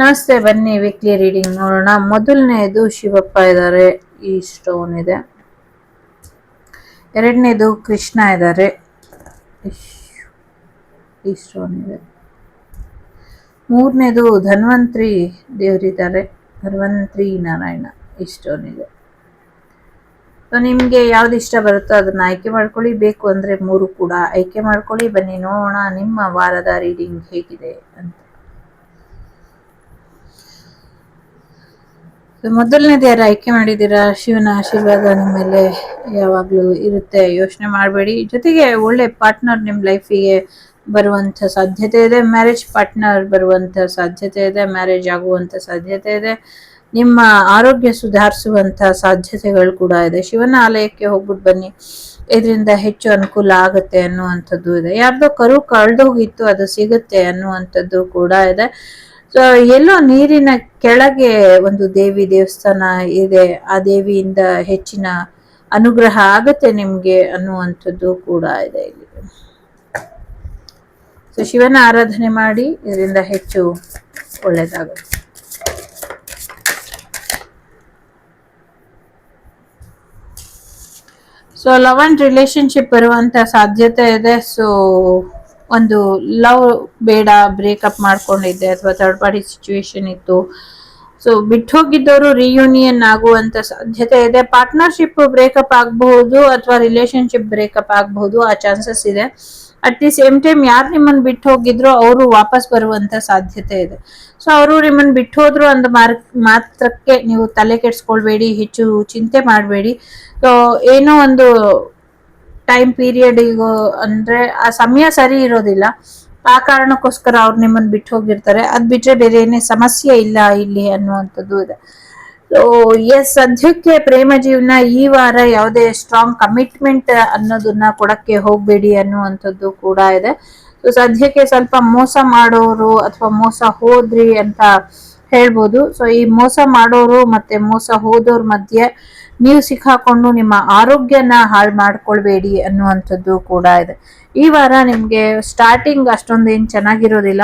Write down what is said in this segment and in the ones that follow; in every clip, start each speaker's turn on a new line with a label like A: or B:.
A: ನಮಸ್ತೆ, ಬನ್ನಿ weekly reading ನೋಡೋಣ. ಮೊದಲನೇದು ಶಿವಪ್ಪ ಇದ್ದಾರೆ, ಈ ಸ್ಟೋನ್ ಇದೆ. ಎರಡನೇದು ಕೃಷ್ಣ ಇದ್ದಾರೆ, ಈ ಸ್ಟೋನ್ ಇದೆ. ಮೂರನೇದು ಧನ್ವಂತ್ರಿ ದೇವರಿದ್ದಾರೆ, ಧನ್ವಂತ್ರಿ ನಾರಾಯಣ, ಈ ಸ್ಟೋನ್ ಇದೆ. ಸೊ ನಿಮಗೆ ಯಾವ್ದು ಇಷ್ಟ ಬರುತ್ತೋ ಅದನ್ನ ಆಯ್ಕೆ ಮಾಡ್ಕೊಳ್ಳಿ. ಬೇಕು ಅಂದ್ರೆ ಮೂರು ಕೂಡ ಆಯ್ಕೆ ಮಾಡ್ಕೊಳ್ಳಿ. ಬನ್ನಿ ನೋಡೋಣ ನಿಮ್ಮ ವಾರದ ರೀಡಿಂಗ್ ಹೇಗಿದೆ ಅಂತ. ಮೊದಲನೇದು ಯಾರು ಆಯ್ಕೆ ಮಾಡಿದ್ದೀರಾ, ಶಿವನ ಆಶೀರ್ವಾದ ನಿಮ್ಮ ಮೇಲೆ ಯಾವಾಗಲೂ ಇರುತ್ತೆ, ಯೋಚನೆ ಮಾಡಬೇಡಿ. ಜೊತೆಗೆ ಒಳ್ಳೆ ಪಾರ್ಟ್ನರ್ ನಿಮ್ಮ ಲೈಫಿಗೆ ಬರುವಂಥ ಸಾಧ್ಯತೆ ಇದೆ. ಮ್ಯಾರೇಜ್ ಪಾರ್ಟ್ನರ್ ಬರುವಂಥ ಸಾಧ್ಯತೆ ಇದೆ, ಮ್ಯಾರೇಜ್ ಆಗುವಂಥ ಸಾಧ್ಯತೆ ಇದೆ. ನಿಮ್ಮ ಆರೋಗ್ಯ ಸುಧಾರಿಸುವಂಥ ಸಾಧ್ಯತೆಗಳು ಕೂಡ ಇದೆ. ಶಿವನ ಆಲಯಕ್ಕೆ ಹೋಗ್ಬಿಟ್ಟು ಬನ್ನಿ, ಇದರಿಂದ ಹೆಚ್ಚು ಅನುಕೂಲ ಆಗುತ್ತೆ ಅನ್ನುವಂಥದ್ದು ಇದೆ. ಯಾರ್ದೋ ಕರು ಕಳೆದೋಗಿತ್ತು, ಅದು ಸಿಗುತ್ತೆ ಅನ್ನುವಂಥದ್ದು ಕೂಡ ಇದೆ. ಸೊ ಎಲ್ಲೋ ನೀರಿನ ಕೆಳಗೆ ಒಂದು ದೇವಿ ದೇವಸ್ಥಾನ ಇದೆ, ಆ ದೇವಿಯಿಂದ ಹೆಚ್ಚಿನ ಅನುಗ್ರಹ ಆಗುತ್ತೆ ನಿಮ್ಗೆ ಅನ್ನುವಂಥದ್ದು ಕೂಡ ಇದೆ ಇಲ್ಲಿ. ಸೊ ಶಿವನ ಆರಾಧನೆ ಮಾಡಿ, ಇದರಿಂದ ಹೆಚ್ಚು ಒಳ್ಳೆಯದಾಗುತ್ತೆ. ಸೊ ಲವ್ ಅಂಡ್ ರಿಲೇಶನ್ಶಿಪ್ ಬರುವಂತ ಸಾಧ್ಯತೆ ಇದೆ. ಸೊ ಒಂದು ಲವ್ ಬೇಡ, ಬ್ರೇಕಪ್ ಮಾಡ್ಕೊಂಡಿದ್ದೆ ಅಥವಾ ಥರ್ಡ್ ಪಾರ್ಟಿ ಸಿಚುವೇಶನ್ ಇತ್ತು, ಸೊ ಬಿಟ್ಟು ಹೋಗಿದ್ದವರು ರಿಯೂನಿಯನ್ ಆಗುವಂತ ಸಾಧ್ಯತೆ ಇದೆ. ಪಾರ್ಟ್ನರ್ಶಿಪ್ ಬ್ರೇಕಪ್ ಆಗಬಹುದು ಅಥವಾ ರಿಲೇಶನ್ಶಿಪ್ ಬ್ರೇಕಪ್ ಆಗಬಹುದು, ಆ ಚಾನ್ಸಸ್ ಇದೆ. ಅಟ್ ದಿ ಸೇಮ್ ಟೈಮ್ ಯಾರು ನಿಮ್ಮನ್ನ ಬಿಟ್ಟು ಹೋಗಿದ್ರು ಅವರು ವಾಪಸ್ ಬರುವಂತ ಸಾಧ್ಯತೆ ಇದೆ. ಸೊ ಅವರು ನಿಮ್ಮನ್ನ ಬಿಟ್ಟು ಹೋದ್ರು ಅಂದ ಮಾತ್ರಕ್ಕೆ ನೀವು ತಲೆ ಕೆಡ್ಸ್ಕೊಳ್ಬೇಡಿ, ಹೆಚ್ಚು ಚಿಂತೆ ಮಾಡಬೇಡಿ. ಸೊ ಏನೋ ಒಂದು ಟೈಮ್ ಪೀರಿಯಡ್ ಅಂದ್ರೆ ಆ ಸಮಯ ಸರಿ ಇರೋದಿಲ್ಲ, ಆ ಕಾರಣಕ್ಕೋಸ್ಕರ ಅವ್ರು ನಿಮ್ಮನ್ನ ಬಿಟ್ಟು ಹೋಗಿರ್ತಾರೆ. ಅದ್ ಬಿಟ್ರೆ ಬೇರೆ ಏನೇ ಸಮಸ್ಯೆ ಇಲ್ಲ ಇಲ್ಲಿ ಅನ್ನುವಂಥದ್ದು ಇದೆ. ಸೊ ಎಸ್, ಸದ್ಯಕ್ಕೆ ಪ್ರೇಮ ಜೀವನ ಈ ವಾರ ಯಾವುದೇ ಸ್ಟ್ರಾಂಗ್ ಕಮಿಟ್ಮೆಂಟ್ ಅನ್ನೋದನ್ನ ಕೊಡಕ್ಕೆ ಹೋಗ್ಬೇಡಿ ಅನ್ನುವಂಥದ್ದು ಕೂಡ ಇದೆ. ಸೊ ಸದ್ಯಕ್ಕೆ ಸ್ವಲ್ಪ ಮೋಸ ಮಾಡೋರು ಅಥವಾ ಮೋಸ ಹೋದ್ರಿ ಅಂತ ಹೇಳ್ಬೋದು. ಸೊ ಈ ಮೋಸ ಮಾಡೋರು ಮತ್ತೆ ಮೋಸ ಹೋದೋರ್ ಮಧ್ಯೆ ನೀವು ಸಿಕ್ಕಾಕೊಂಡು ನಿಮ್ಮ ಆರೋಗ್ಯನ ಹಾಳು ಮಾಡ್ಕೊಳ್ಬೇಡಿ ಅನ್ನುವಂಥದ್ದು ಕೂಡ ಇದೆ. ಈ ವಾರ ನಿಮ್ಗೆ ಸ್ಟಾರ್ಟಿಂಗ್ ಅಷ್ಟೊಂದು ಏನ್ ಚೆನ್ನಾಗಿರೋದಿಲ್ಲ,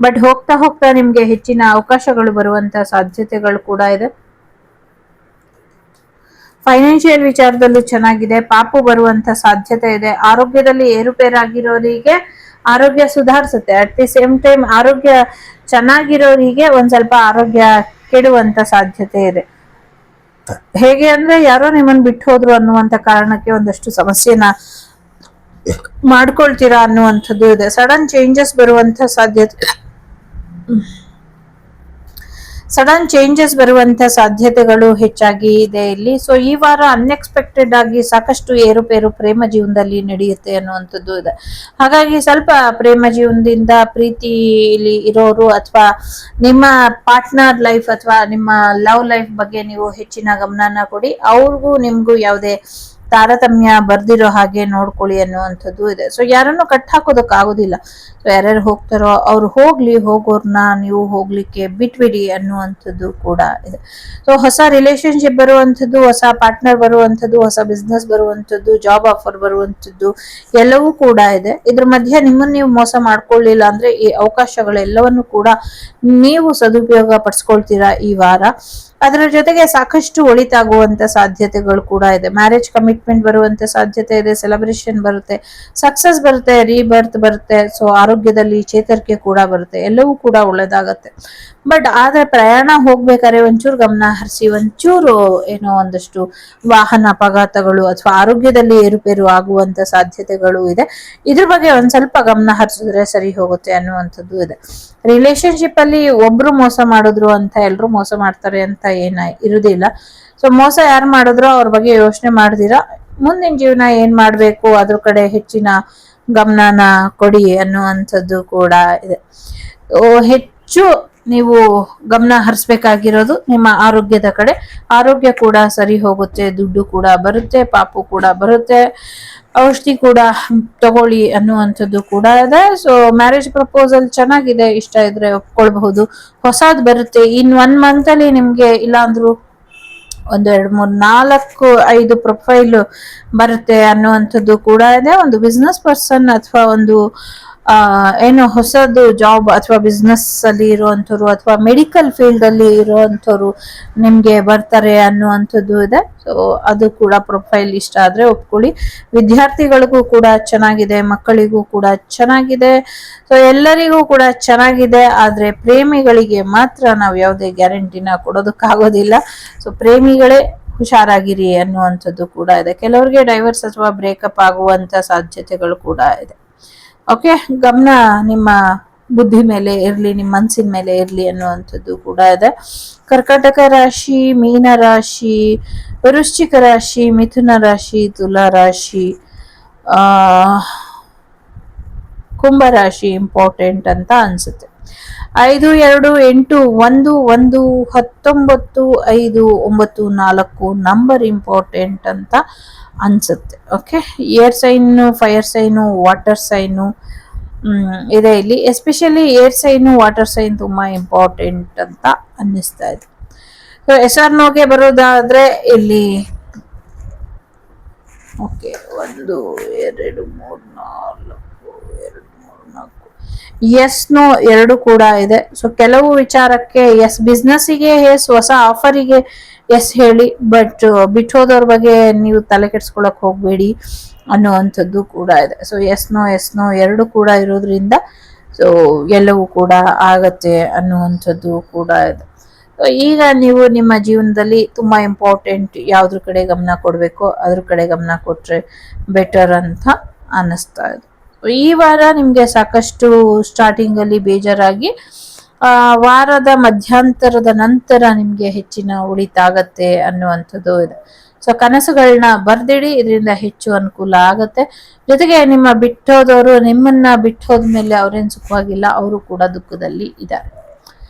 A: ಬಟ್ ಹೋಗ್ತಾ ಹೋಗ್ತಾ ನಿಮ್ಗೆ ಹೆಚ್ಚಿನ ಅವಕಾಶಗಳು ಬರುವಂತ ಸಾಧ್ಯತೆಗಳು ಕೂಡ ಇದೆ. ಫೈನಾನ್ಷಿಯಲ್ ವಿಚಾರದಲ್ಲೂ ಚೆನ್ನಾಗಿದೆ, ಪಾಪು ಬರುವಂತ ಸಾಧ್ಯತೆ ಇದೆ. ಆರೋಗ್ಯದಲ್ಲಿ ಏರುಪೇರಾಗಿರೋರಿಗೆ ಆರೋಗ್ಯ ಸುಧಾರಿಸುತ್ತೆ. ಅಟ್ ದಿ ಸೇಮ್ ಟೈಮ್ ಆರೋಗ್ಯ ಚೆನ್ನಾಗಿರೋರಿಗೆ ಒಂದ್ ಸ್ವಲ್ಪ ಆರೋಗ್ಯ ಕೆಡುವಂತ ಸಾಧ್ಯತೆ ಇದೆ. ಹೇಗೆ ಅಂದ್ರೆ ಯಾರೋ ನಿಮ್ಮನ್ನ ಬಿಟ್ಟು ಹೋದ್ರು ಅನ್ನುವಂತ ಕಾರಣಕ್ಕೆ ಒಂದಷ್ಟು ಸಮಸ್ಯೆನ ಮಾಡ್ಕೊಳ್ತೀರಾ ಅನ್ನುವಂಥದ್ದು ಇದೆ. ಸಡನ್ ಚೇಂಜಸ್ ಬರುವಂತ ಸಾಧ್ಯತೆಗಳು ಹೆಚ್ಚಾಗಿ ಇದೆ ಇಲ್ಲಿ. ಸೊ ಈ ವಾರ ಅನ್ಎಕ್ಸ್ಪೆಕ್ಟೆಡ್ ಆಗಿ ಸಾಕಷ್ಟು ಏರುಪೇರು ಪ್ರೇಮ ಜೀವನದಲ್ಲಿ ನಡೆಯುತ್ತೆ ಅನ್ನುವಂಥದ್ದು ಇದೆ. ಹಾಗಾಗಿ ಸ್ವಲ್ಪ ಪ್ರೇಮ ಜೀವನದಿಂದ ಪ್ರೀತಿಲಿ ಇರೋರು ಅಥವಾ ನಿಮ್ಮ ಪಾರ್ಟ್ನರ್ ಲೈಫ್ ಅಥವಾ ನಿಮ್ಮ ಲವ್ ಲೈಫ್ ಬಗ್ಗೆ ನೀವು ಹೆಚ್ಚಿನ ಗಮನನ ಕೊಡಿ. ಅವ್ರಿಗೂ ನಿಮ್ಗೂ ಯಾವುದೇ ತಾರತಮ್ಯ ಬರ್ದಿರೋ ಹಾಗೆ ನೋಡ್ಕೊಳ್ಳಿ ಅನ್ನುವಂಥದ್ದು ಇದೆ. ಸೊ ಯಾರನ್ನು ಕಟ್ ಹಾಕೋದಕ್ ಆಗೋದಿಲ್ಲ. ಸೊ ಯಾರ್ಯಾರು ಹೋಗ್ತಾರೋ ಅವ್ರು ಹೋಗ್ಲಿ, ಹೋಗೋರ್ನ ನೀವು ಹೋಗ್ಲಿಕ್ಕೆ ಬಿಟ್ಬಿಡಿ ಅನ್ನುವಂಥದ್ದು ಕೂಡ ಇದೆ. ಸೊ ಹೊಸ ರಿಲೇಶನ್ಶಿಪ್ ಬರುವಂಥದ್ದು, ಹೊಸ ಪಾರ್ಟ್ನರ್ ಬರುವಂಥದ್ದು, ಹೊಸ ಬಿಸ್ನೆಸ್ ಬರುವಂಥದ್ದು, ಜಾಬ್ ಆಫರ್ ಬರುವಂಥದ್ದು ಎಲ್ಲವೂ ಕೂಡ ಇದೆ. ಇದ್ರ ಮಧ್ಯೆ ನಿಮ್ಮನ್ನ ನೀವು ಮೋಸ ಮಾಡ್ಕೊಳ್ಳಿಲ್ಲ ಅಂದ್ರೆ ಈ ಅವಕಾಶಗಳೆಲ್ಲವನ್ನು ಕೂಡ ನೀವು ಸದುಪಯೋಗ ಪಡಿಸ್ಕೊಳ್ತೀರಾ ಈ ವಾರ. ಅದರ ಜೊತೆಗೆ ಸಾಕಷ್ಟು ಒಳಿತಾಗುವಂತ ಸಾಧ್ಯತೆಗಳು ಕೂಡ ಇದೆ. ಮ್ಯಾರೇಜ್ ಕಮಿಟ್ಮೆಂಟ್ ಬರುವಂತ ಸಾಧ್ಯತೆ ಇದೆ, ಸೆಲೆಬ್ರೇಷನ್ ಬರುತ್ತೆ, ಸಕ್ಸಸ್ ಬರುತ್ತೆ, ರೀಬರ್ತ್ ಬರುತ್ತೆ. ಸೊ ಆರೋಗ್ಯದಲ್ಲಿ ಚೇತರಿಕೆ ಕೂಡ ಬರುತ್ತೆ, ಎಲ್ಲವೂ ಕೂಡ ಒಳ್ಳೇದಾಗತ್ತೆ. ಬಟ್ ಆದ್ರೆ ಪ್ರಯಾಣ ಹೋಗ್ಬೇಕಾದ್ರೆ ಒಂಚೂರು ಗಮನ ಹರಿಸಿ, ಒಂಚೂರು ಏನೋ ಒಂದಷ್ಟು ವಾಹನ ಅಪಘಾತಗಳು ಅಥವಾ ಆರೋಗ್ಯದಲ್ಲಿ ಏರುಪೇರು ಆಗುವಂತ ಸಾಧ್ಯತೆಗಳು ಇದೆ. ಇದ್ರ ಬಗ್ಗೆ ಒಂದ್ ಸ್ವಲ್ಪ ಗಮನ ಹರಿಸಿದ್ರೆ ಸರಿ ಹೋಗುತ್ತೆ ಅನ್ನುವಂಥದ್ದು ಇದೆ. ರಿಲೇಶನ್ಶಿಪ್ ಅಲ್ಲಿ ಒಬ್ರು ಮೋಸ ಮಾಡಿದ್ರು ಅಂತ ಎಲ್ರು ಮೋಸ ಮಾಡ್ತಾರೆ ಅಂತ ಇರುದಿಲ್ಲ. ಸೊ ಮೋಸ ಯಾರು ಮಾಡಿದ್ರು ಅವ್ರ ಬಗ್ಗೆ ಯೋಚನೆ ಮಾಡ್ದಿರಾ ಮುಂದಿನ ಜೀವನ ಏನ್ ಮಾಡ್ಬೇಕು ಅದ್ರ ಕಡೆ ಹೆಚ್ಚಿನ ಗಮನನ ಕೊಡಿ ಅನ್ನುವಂಥದ್ದು ಕೂಡ ಇದೆ. ಹೆಚ್ಚು ನೀವು ಗಮನ ಹರಿಸ್ಬೇಕಾಗಿರೋದು ನಿಮ್ಮ ಆರೋಗ್ಯದ ಕಡೆ. ಆರೋಗ್ಯ ಕೂಡ ಸರಿ ಹೋಗುತ್ತೆ, ದುಡ್ಡು ಕೂಡ ಬರುತ್ತೆ, ಪಾಪು ಕೂಡ ಬರುತ್ತೆ, ಔಷಧಿ ಕೂಡ ತಗೊಳ್ಳಿ ಅನ್ನುವಂಥದ್ದು ಕೂಡ ಇದೆ. ಸೊ ಮ್ಯಾರೇಜ್ ಪ್ರಪೋಸಲ್ ಚೆನ್ನಾಗಿದೆ, ಇಷ್ಟ ಇದ್ರೆ ಒಪ್ಕೊಳ್ಬಹುದು. ಹೊಸದ್ ಬರುತ್ತೆ ಇನ್ 1 ಮಂತ್ ಅಲ್ಲಿ ನಿಮ್ಗೆ, ಇಲ್ಲ ಅಂದ್ರು 1 2 3 4 5 ಪ್ರೊಫೈಲ್ ಬರುತ್ತೆ ಅನ್ನುವಂಥದ್ದು ಕೂಡ ಇದೆ. ಒಂದು ಬಿಸ್ನೆಸ್ ಪರ್ಸನ್ ಅಥವಾ ಒಂದು ಏನು ಹೊಸದು ಜಾಬ್ ಅಥವಾ ಬಿಸ್ನೆಸ್ ಅಲ್ಲಿ ಇರುವಂಥವ್ರು ಅಥವಾ ಮೆಡಿಕಲ್ ಫೀಲ್ಡ್ ಅಲ್ಲಿ ಇರುವಂಥವ್ರು ನಿಮ್ಗೆ ಬರ್ತಾರೆ ಅನ್ನುವಂಥದ್ದು ಇದೆ. ಸೊ ಅದು ಕೂಡ ಪ್ರೊಫೈಲ್ ಇಷ್ಟ ಆದ್ರೆ ಒಪ್ಕೊಳ್ಳಿ. ವಿದ್ಯಾರ್ಥಿಗಳಿಗೂ ಕೂಡ ಚೆನ್ನಾಗಿದೆ, ಮಕ್ಕಳಿಗೂ ಕೂಡ ಚೆನ್ನಾಗಿದೆ. ಸೊ ಎಲ್ಲರಿಗೂ ಕೂಡ ಚೆನ್ನಾಗಿದೆ. ಆದ್ರೆ ಪ್ರೇಮಿಗಳಿಗೆ ಮಾತ್ರ ನಾವು ಯಾವುದೇ ಗ್ಯಾರಂಟಿನ ಕೊಡೋದಕ್ಕಾಗೋದಿಲ್ಲ. ಸೊ ಪ್ರೇಮಿಗಳೇ ಹುಷಾರಾಗಿರಿ ಅನ್ನುವಂಥದ್ದು ಕೂಡ ಇದೆ. ಕೆಲವರಿಗೆ ಡೈವರ್ಸ್ ಅಥವಾ ಬ್ರೇಕಪ್ ಆಗುವಂತ ಸಾಧ್ಯತೆಗಳು ಕೂಡ ಇದೆ. ಓಕೆ, ಗಮನ ನಿಮ್ಮ ಬುದ್ಧಿ ಮೇಲೆ ಇರ್ಲಿ, ನಿಮ್ಮ ಮನಸ್ಸಿನ ಮೇಲೆ ಇರ್ಲಿ ಅನ್ನುವಂಥದ್ದು ಕೂಡ ಇದೆ. ಕರ್ಕಾಟಕ ರಾಶಿ, ಮೀನ ರಾಶಿ, ವೃಶ್ಚಿಕ ರಾಶಿ, ಮಿಥುನ ರಾಶಿ, ತುಲಾ ರಾಶಿ, ಆ ಕುಂಭರಾಶಿ ಇಂಪಾರ್ಟೆಂಟ್ ಅಂತ ಅನ್ಸುತ್ತೆ. 5, 2, 8, 1, 1, 19, 5, 9, 4 ನಂಬರ್ ಇಂಪಾರ್ಟೆಂಟ್ ಅಂತ ಅನ್ಸುತ್ತೆ. Okay, air sign, fire sign, water sign ಇದೆ ಇಲ್ಲಿ. Especially air sign, water sign ತುಂಬಾ ಇಂಪಾರ್ಟೆಂಟ್ ಅಂತ ಅನ್ನಿಸ್ತಾ ಇದೆ. ಸೊ SR ನೋಗೆ ಬರೋದಾದ್ರೆ ಇಲ್ಲಿ ಓಕೆ 1, 2, 3, 4, ಎಸ್ ನೋ ಎರಡು ಕೂಡ ಇದೆ. ಸೊ ಕೆಲವು ವಿಚಾರಕ್ಕೆ ಎಸ್, ಬಿಸ್ನೆಸ್ಸಿಗೆ ಎಸ್, ಹೊಸ ಆಫರಿಗೆ ಎಸ್ ಹೇಳಿ, ಬಟ್ ಬಿಟ್ಟೋದವ್ರ ಬಗ್ಗೆ ನೀವು ತಲೆ ಕೆಡ್ಸ್ಕೊಳಕ್ ಹೋಗ್ಬೇಡಿ ಅನ್ನುವಂಥದ್ದು ಕೂಡ ಇದೆ. ಸೊ ಎಸ್ ನೋ ಎರಡು ಕೂಡ ಇರೋದ್ರಿಂದ ಸೊ ಎಲ್ಲವೂ ಕೂಡ ಆಗತ್ತೆ ಅನ್ನುವಂಥದ್ದು ಕೂಡ ಇದೆ. ಈಗ ನೀವು ನಿಮ್ಮ ಜೀವನದಲ್ಲಿ ತುಂಬಾ ಇಂಪಾರ್ಟೆಂಟ್ ಯಾವ್ದ್ರ ಕಡೆ ಗಮನ ಕೊಡ್ಬೇಕೋ ಅದ್ರ ಕಡೆ ಗಮನ ಕೊಟ್ರೆ ಬೆಟರ್ ಅಂತ ಅನ್ನಿಸ್ತಾ ಇದೆ. ಈ ವಾರ ನಿಮ್ಗೆ ಸಾಕಷ್ಟು ಸ್ಟಾರ್ಟಿಂಗ್ ಅಲ್ಲಿ ಬೇಜಾರಾಗಿ ವಾರದ ಮಧ್ಯಂತರದ ನಂತರ ನಿಮ್ಗೆ ಹೆಚ್ಚಿನ ಉಳಿತಾಗತ್ತೆ ಅನ್ನುವಂಥದ್ದು ಇದೆ. ಸೊ ಕನಸುಗಳನ್ನ ಬರ್ದಿಡಿ, ಇದರಿಂದ ಹೆಚ್ಚು ಅನುಕೂಲ ಆಗತ್ತೆ. ಜೊತೆಗೆ ನಿಮ್ಮ ಬಿಟ್ಟೋದವರು ನಿಮ್ಮನ್ನ ಬಿಟ್ಟೋದ್ಮೇಲೆ ಅವ್ರೇನ್ ಸುಖವಾಗಿಲ್ಲ, ಅವರು ಕೂಡ ದುಃಖದಲ್ಲಿ ಇದ್ದಾರೆ.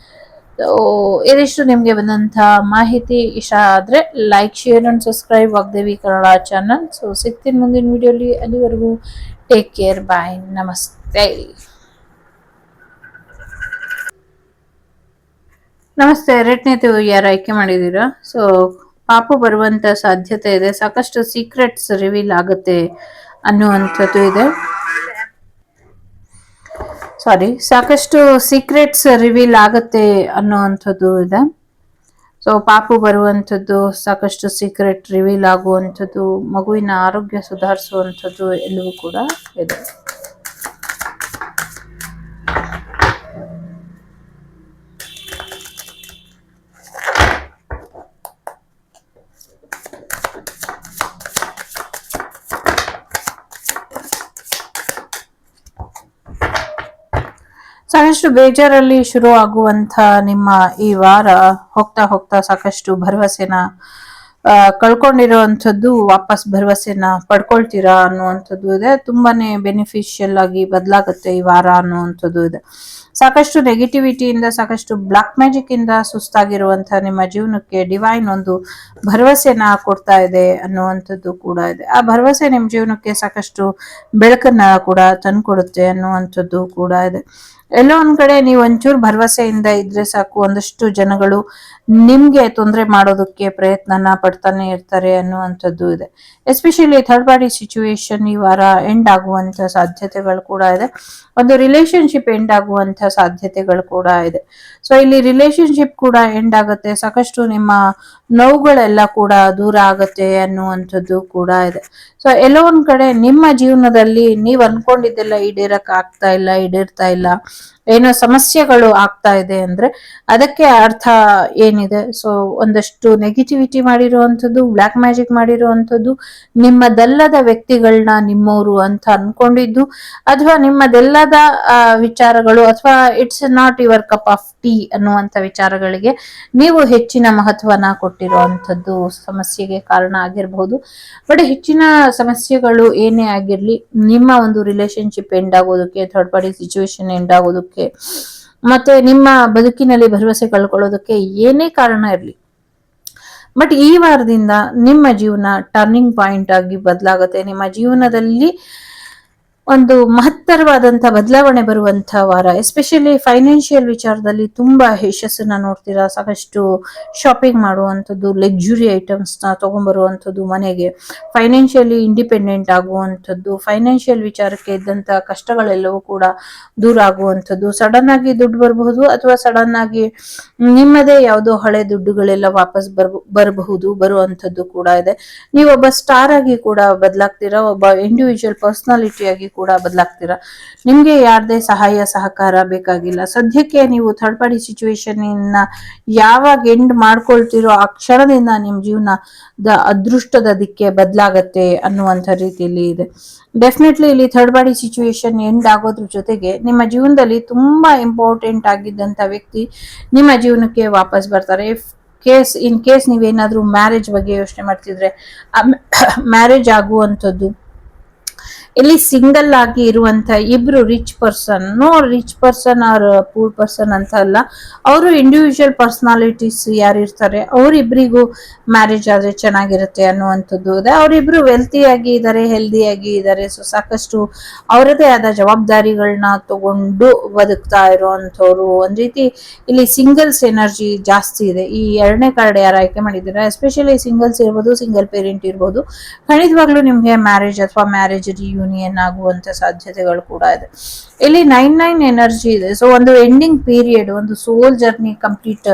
A: ಸೊ ಇದಿಷ್ಟು ನಿಮ್ಗೆ ಬಂದಂತ ಮಾಹಿತಿ. ಇಷ್ಟ ಆದ್ರೆ like, share and subscribe Vagdevi Kannada channel. So ಸಿಗ್ತೀನಿ ಮುಂದಿನ ವಿಡಿಯೋಲಿ. ಅಲ್ಲಿವರೆಗೂ ಟೇಕ್ ಕೇರ್, ಬಾಯ್, ನಮಸ್ತೆ. ನಮಸ್ತೆ. ಎರಡನೇದು ಯಾರು ಆಯ್ಕೆ ಮಾಡಿದೀರಾ? ಸೊ ಪಾಪು ಬರುವಂತ ಸಾಧ್ಯತೆ ಇದೆ, ಸಾಕಷ್ಟು ಸೀಕ್ರೆಟ್ಸ್ ರಿವೀಲ್ ಆಗುತ್ತೆ ಅನ್ನುವಂಥದ್ದು ಇದೆ. ಸಾಕಷ್ಟು ಸೀಕ್ರೆಟ್ಸ್ ರಿವೀಲ್ ಆಗುತ್ತೆ ಅನ್ನುವಂಥದ್ದು ಇದೆ. ಸೊ ಪಾಪು ಬರುವಂಥದ್ದು, ಸಾಕಷ್ಟು ಸೀಕ್ರೆಟ್ ರಿವೀಲ್ ಆಗುವಂಥದ್ದು, ಮಗುವಿನ ಆರೋಗ್ಯ ಸುಧಾರಿಸುವಂಥದ್ದು ಎಲ್ಲವೂ ಕೂಡ ಇದೆ. ಸಾಕಷ್ಟು ಬೇಜಾರಲ್ಲಿ ಶುರು ಆಗುವಂತ ನಿಮ್ಮ ಈ ವಾರ ಹೋಗ್ತಾ ಹೋಗ್ತಾ ಸಾಕಷ್ಟು ಭರವಸೆನ ಕಳ್ಕೊಂಡಿರುವಂಥದ್ದು, ವಾಪಸ್ ಭರವಸೆನ ಪಡ್ಕೊಳ್ತೀರಾ ಅನ್ನುವಂಥದ್ದು ಇದೆ. ತುಂಬಾನೇ ಬೆನಿಫಿಷಿಯಲ್ ಆಗಿ ಬದಲಾಗುತ್ತೆ ಈ ವಾರ ಅನ್ನುವಂಥದ್ದು ಇದೆ. ಸಾಕಷ್ಟು ನೆಗೆಟಿವಿಟಿಯಿಂದ, ಸಾಕಷ್ಟು ಬ್ಲಾಕ್ ಮ್ಯಾಜಿಕ್ ಇಂದ ಸುಸ್ತಾಗಿರುವಂತಹ ನಿಮ್ಮ ಜೀವನಕ್ಕೆ ಡಿವೈನ್ ಒಂದು ಭರವಸೆನ ಕೊಡ್ತಾ ಇದೆ ಅನ್ನುವಂಥದ್ದು ಕೂಡ ಇದೆ. ಆ ಭರವಸೆ ನಿಮ್ಮ ಜೀವನಕ್ಕೆ ಸಾಕಷ್ಟು ಬೆಳಕನ್ನ ಕೂಡ ತಂದ್ಕೊಡುತ್ತೆ ಅನ್ನುವಂಥದ್ದು ಕೂಡ ಇದೆ. ಎಲ್ಲೋ ಒಂದ್ ಕಡೆ ನೀವು ಒಂಚೂರು ಭರವಸೆಯಿಂದ ಇದ್ರೆ ಸಾಕು, ಒಂದಷ್ಟು ಜನಗಳು ನಿಮ್ಗೆ ತೊಂದರೆ ಮಾಡೋದಕ್ಕೆ ಪ್ರಯತ್ನನ ಪಡ್ತಾನೆ ಇರ್ತಾರೆ ಅನ್ನುವಂಥದ್ದು ಇದೆ. ಎಸ್ಪೆಷಲಿ ಥರ್ಡ್ ಪಾರ್ಟಿ ಸಿಚುವೇಶನ್ ಈ ವಾರ ಎಂಡ್ ಆಗುವಂತ ಸಾಧ್ಯತೆಗಳು ಕೂಡ ಇದೆ. ಒಂದು ರಿಲೇಶನ್ಶಿಪ್ ಎಂಡ್ ಆಗುವಂತ ಸಾಧ್ಯತೆಗಳು ಕೂಡ ಇದೆ. ಸೊ ಇಲ್ಲಿ ರಿಲೇಶನ್ಶಿಪ್ ಕೂಡ ಎಂಡ್ ಆಗುತ್ತೆ, ಸಾಕಷ್ಟು ನಿಮ್ಮ ನೋವುಗಳೆಲ್ಲ ಕೂಡ ದೂರ ಆಗತ್ತೆ ಅನ್ನುವಂಥದ್ದು ಕೂಡ ಇದೆ. ಸೊ ಎಲ್ಲೋ ಒಂದ್ ಕಡೆ ನಿಮ್ಮ ಜೀವನದಲ್ಲಿ ನೀವ್ ಅನ್ಕೊಂಡಿದ್ದೆಲ್ಲ ಈಡೇರ್ತಾ ಇಲ್ಲ, ಏನೋ ಸಮಸ್ಯೆಗಳು ಆಗ್ತಾ ಇದೆ ಅಂದ್ರೆ ಅದಕ್ಕೆ ಅರ್ಥ ಏನಿದೆ? ಸೊ ಒಂದಷ್ಟು ನೆಗೆಟಿವಿಟಿ ಮಾಡಿರುವಂಥದ್ದು, ಬ್ಲಾಕ್ ಮ್ಯಾಜಿಕ್ ಮಾಡಿರುವಂಥದ್ದು, ನಿಮ್ಮದಲ್ಲದ ವ್ಯಕ್ತಿಗಳನ್ನ ನಿಮ್ಮವರು ಅಂತ ಅನ್ಕೊಂಡಿದ್ದು, ಅಥವಾ ನಿಮ್ಮದೆಲ್ಲದ ವಿಚಾರಗಳು, ಅಥವಾ it's not your cup of tea ಅನ್ನುವಂಥ ವಿಚಾರಗಳಿಗೆ ನೀವು ಹೆಚ್ಚಿನ ಮಹತ್ವನ ಕೊಟ್ಟಿರುವಂಥದ್ದು ಸಮಸ್ಯೆಗೆ ಕಾರಣ ಆಗಿರಬಹುದು. ಬಟ್ ಹೆಚ್ಚಿನ ಸಮಸ್ಯೆಗಳು ಏನೇ ಆಗಿರ್ಲಿ, ನಿಮ್ಮ ಒಂದು ರಿಲೇಶನ್ಶಿಪ್ ಎಂಡ್ ಆಗೋದಕ್ಕೆ, ಥರ್ಡ್ ಪಾರ್ಟಿ ಸಿಚುವೇಶನ್ ಎಂಡ್ ಆಗೋದಕ್ಕೆ, ಮತ್ತೆ ನಿಮ್ಮ ಬದುಕಿನಲ್ಲಿ ಭರವಸೆ ಕಳ್ಕೊಳ್ಳೋದಕ್ಕೆ ಏನೇ ಕಾರಣ ಇರಲಿ, ಬಟ್ ಈ ವಾರದಿಂದ ನಿಮ್ಮ ಜೀವನ ಟರ್ನಿಂಗ್ ಪಾಯಿಂಟ್ ಆಗಿ ಬದಲಾಗುತ್ತೆ. ನಿಮ್ಮ ಜೀವನದಲ್ಲಿ ಒಂದು ಮಹತ್ತರವಾದಂತಹ ಬದಲಾವಣೆ ಬರುವಂತ ವಾರ. ಎಸ್ಪೆಷಲಿ ಫೈನಾನ್ಷಿಯಲ್ ವಿಚಾರದಲ್ಲಿ ತುಂಬಾ ಯಶಸ್ಸನ್ನ ನೋಡ್ತೀರಾ. ಸಾಕಷ್ಟು ಶಾಪಿಂಗ್ ಮಾಡುವಂಥದ್ದು, ಲಕ್ಸುರಿ ಐಟಮ್ಸ್ ನ ತಗೊಂಡ್ಬರುವಂಥದ್ದು, ಮನೆಗೆ ಫೈನಾನ್ಷಿಯಲಿ ಇಂಡಿಪೆಂಡೆಂಟ್ ಆಗುವಂಥದ್ದು, ಫೈನಾನ್ಷಿಯಲ್ ವಿಚಾರಕ್ಕೆ ಇದ್ದಂತ ಕಷ್ಟಗಳೆಲ್ಲವೂ ಕೂಡ ದೂರ ಆಗುವಂಥದ್ದು, ಸಡನ್ ಆಗಿ ದುಡ್ಡು ಬರಬಹುದು ಅಥವಾ ಸಡನ್ ಆಗಿ ನಿಮ್ಮದೇ ಯಾವುದೋ ಹಳೆ ದುಡ್ಡುಗಳೆಲ್ಲ ವಾಪಸ್ ಬರಬಹುದು, ಬರುವಂಥದ್ದು ಕೂಡ ಇದೆ. ನೀವೊಬ್ಬ ಸ್ಟಾರ್ ಆಗಿ ಕೂಡ ಬದಲಾಗ್ತೀರಾ, ಒಬ್ಬ ಇಂಡಿವಿಜುವಲ್ ಪರ್ಸನಾಲಿಟಿ ಆಗಿ ಕೂಡ ಬದಲಾಗ್ತೀರಾ. ನಿಮ್ಗೆ ಯಾರದೇ ಸಹಾಯ ಸಹಕಾರ ಬೇಕಾಗಿಲ್ಲ. ಸದ್ಯಕ್ಕೆ ನೀವು ಥರ್ಡ್ ಪಾರ್ಟಿ ಸಿಚುವೇಶನ್ ಇನ್ನ ಯಾವಾಗ ಎಂಡ್ ಮಾಡ್ಕೊಳ್ತಿರೋ ಆ ಕ್ಷಣದಿಂದ ನಿಮ್ ಜೀವನ ಅದೃಷ್ಟದ ದಿಕ್ಕೆ ಬದಲಾಗತ್ತೆ ಅನ್ನುವಂಥ ರೀತಿಯಲ್ಲಿ ಇದೆ. ಡೆಫಿನೆಟ್ಲಿ ಇಲ್ಲಿ ಥರ್ಡ್ ಪಾರ್ಟಿ ಸಿಚುವೇಶನ್ ಎಂಡ್ ಆಗೋದ್ರ ಜೊತೆಗೆ ನಿಮ್ಮ ಜೀವನದಲ್ಲಿ ತುಂಬಾ ಇಂಪಾರ್ಟೆಂಟ್ ಆಗಿದ್ದಂತ ವ್ಯಕ್ತಿ ನಿಮ್ಮ ಜೀವನಕ್ಕೆ ವಾಪಸ್ ಬರ್ತಾರೆ. ಇನ್ ಕೇಸ್ ನೀವೇನಾದ್ರೂ ಮ್ಯಾರೇಜ್ ಬಗ್ಗೆ ಯೋಚನೆ ಮಾಡ್ತಿದ್ರೆ ಮ್ಯಾರೇಜ್ ಆಗುವಂಥದ್ದು, ಇಲ್ಲಿ ಸಿಂಗಲ್ ಆಗಿ ಇರುವಂತ ಇಬ್ರು rich person, no rich person or poor person ಅಂತ ಅಲ್ಲ, ಅವರು ಇಂಡಿವಿಜುವಲ್ ಪರ್ಸನಾಲಿಟೀಸ್ ಯಾರಿರ್ತಾರೆ ಅವರಿಬ್ರಿಗೂ ಮ್ಯಾರೇಜ್ ಆದ್ರೆ ಚೆನ್ನಾಗಿರುತ್ತೆ ಅನ್ನುವಂಥದ್ದು ಇದೆ. ಅವರಿಬ್ರು ವೆಲ್ತಿ ಆಗಿ ಇದ್ದಾರೆ, ಹೆಲ್ದಿ ಆಗಿ ಇದ್ದಾರೆ. ಸೊ ಸಾಕಷ್ಟು ಅವರದೇ ಆದ ಜವಾಬ್ದಾರಿಗಳನ್ನ ತಗೊಂಡು ಬದುಕ್ತಾ ಇರುವಂತವ್ರು. ಒಂದ್ ರೀತಿ ಇಲ್ಲಿ ಸಿಂಗಲ್ಸ್ ಎನರ್ಜಿ ಜಾಸ್ತಿ ಇದೆ. ಈ ಎರಡನೇ ಕಾರ್ಡ್ ಯಾರು ಆಯ್ಕೆ ಮಾಡಿದ್ದೀರಾ, ಎಸ್ಪೆಷಲಿ ಸಿಂಗಲ್ಸ್ ಇರ್ಬೋದು, ಸಿಂಗಲ್ ಪೇರೆಂಟ್ ಇರ್ಬೋದು, ಖಂಡಿತವಾಗ್ಲೂ ನಿಮ್ಗೆ ಮ್ಯಾರೇಜ್ ಅಥವಾ ಮ್ಯಾರೇಜ್ ರಿಯೂನಿಯನ್ ಆಗುವಂತ ಸಾಧ್ಯತೆಗಳು ಕೂಡ ಇದೆ. ಇಲ್ಲಿ 9 ಎನರ್ಜಿ ಇದೆ. ಸೊ ಒಂದು ಎಂಡಿಂಗ್ ಪೀರಿಯಡ್, ಒಂದು ಸೋಲ್ ಜರ್ನಿ ಕಂಪ್ಲೀಟ್